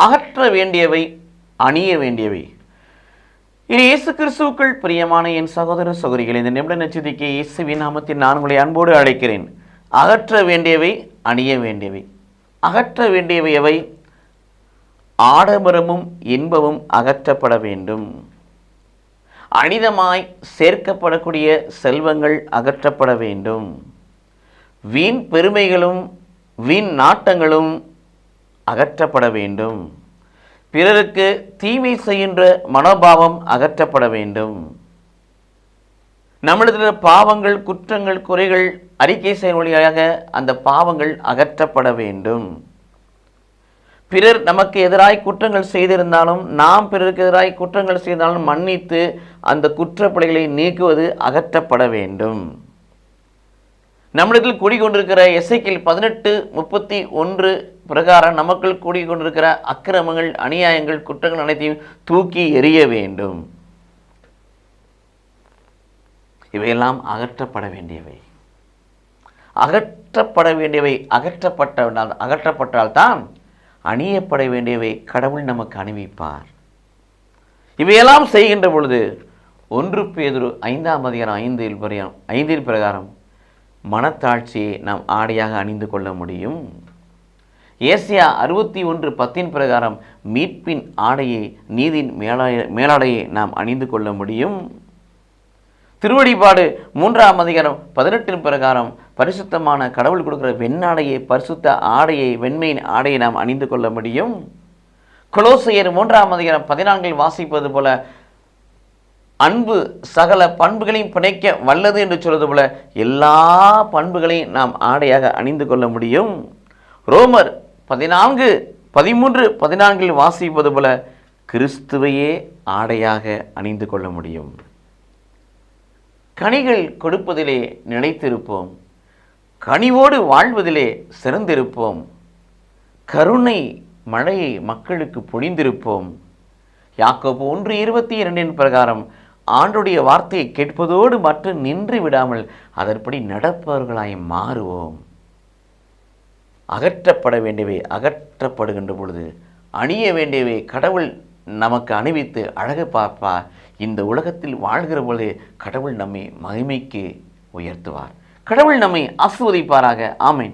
அகற்ற வேண்டியவை, அணிய வேண்டியவை. இயேசு கிறிஸ்துவுக்குள் பிரியமான என் சகோதர சகோதரிகள், இந்த நிமிட நட்சத்திரிக்கு இயேசுவின் நாமத்தில் நான் உங்களை அன்போடு அழைக்கிறேன். அகற்ற வேண்டியவை, அணிய வேண்டியவை. அகற்ற வேண்டியவை எவை? ஆடம்பரமும் இன்பமும் அகற்றப்பட வேண்டும். அனிதமாய் சேர்க்கப்படக்கூடிய செல்வங்கள் அகற்றப்பட வேண்டும். வீண் பெருமைகளும் வீண் நாட்டங்களும் அகற்றப்பட வேண்டும். பிறருக்கு தீமை செய்கின்ற மனோபாவம் அகற்றப்பட வேண்டும். நம்மிடத்தில் பாவங்கள், குற்றங்கள், குறைகள் அறிக்கை செய்யும் வழியாக அந்த பாவங்கள் அகற்றப்பட வேண்டும். பிறர் நமக்கு எதிராய் குற்றங்கள் செய்திருந்தாலும், நாம் பிறருக்கு எதிராய் குற்றங்கள் செய்தாலும் மன்னித்து அந்த குற்றப்படைகளை நீக்குவது அகற்றப்பட வேண்டும். நம்மிடத்தில் கூடிக்கொண்டிருக்கிற எசேக்கியேல் 18:31 பிரகாரம் நமக்குள் கூடிக்கொண்டிருக்கிற அக்கிரமங்கள், அநியாயங்கள், குற்றங்கள் அனைத்தையும் தூக்கி எறிய வேண்டும். இவையெல்லாம் அகற்றப்பட வேண்டியவை. அகற்றப்பட வேண்டியவை அகற்றப்பட்டால்தான் அணியப்பட வேண்டியவை கடவுள் நமக்கு அணிவிப்பார். இவையெல்லாம் செய்கின்ற பொழுது 1 பேதுரு 5 பிரகாரம் மனத்தாட்சியை நாம் ஆடையாக அணிந்து கொள்ள முடியும். ஏசாயா 61:10 பிரகாரம் மீட்பின் ஆடையை, நீதியின் மேலாடையை நாம் அணிந்து கொள்ள முடியும். திருவடிபாடு 3:18 பிரகாரம் பரிசுத்தமான கடவுள் கொடுக்கிற வெண்ணாடையை, பரிசுத்த ஆடையை, வெண்மையின் ஆடையை நாம் அணிந்து கொள்ள முடியும். கொலோசையர் 3:14 வாசிப்பது போல அன்பு சகல பண்புகளையும் பிணைக்க வல்லது என்று சொல்வது போல எல்லா பண்புகளையும் நாம் ஆடையாக அணிந்து கொள்ள முடியும். ரோமர் 14:13-14 வாசிப்பது போல கிறிஸ்துவையே ஆடையாக அணிந்து கொள்ள முடியும். கனிகள் கொடுப்பதிலே நிலைத்திருப்போம். கனிவோடு வாழ்வதிலே சிறந்திருப்போம். கருணை மழையை மக்களுக்கு பொழிந்திருப்போம். யாக்கோபு 1:22 பிரகாரம் ஆண்டுடைய வார்த்தையை கேட்பதோடு மட்டும் நின்று விடாமல் அதன்படி நடப்பவர்களாய் மாறுவோம். அகற்றப்பட வேண்டியவை அகற்றப்படுகின்ற பொழுது அணிய வேண்டியவை கடவுள் நமக்கு அணிவித்து அழகு பார்ப்பார். இந்த உலகத்தில் வாழ்கிற பொழுது கடவுள் நம்மை மகிமைக்கு உயர்த்துவார். கடவுள் நம்மை ஆசீர்வதிப்பாராக. ஆமென்.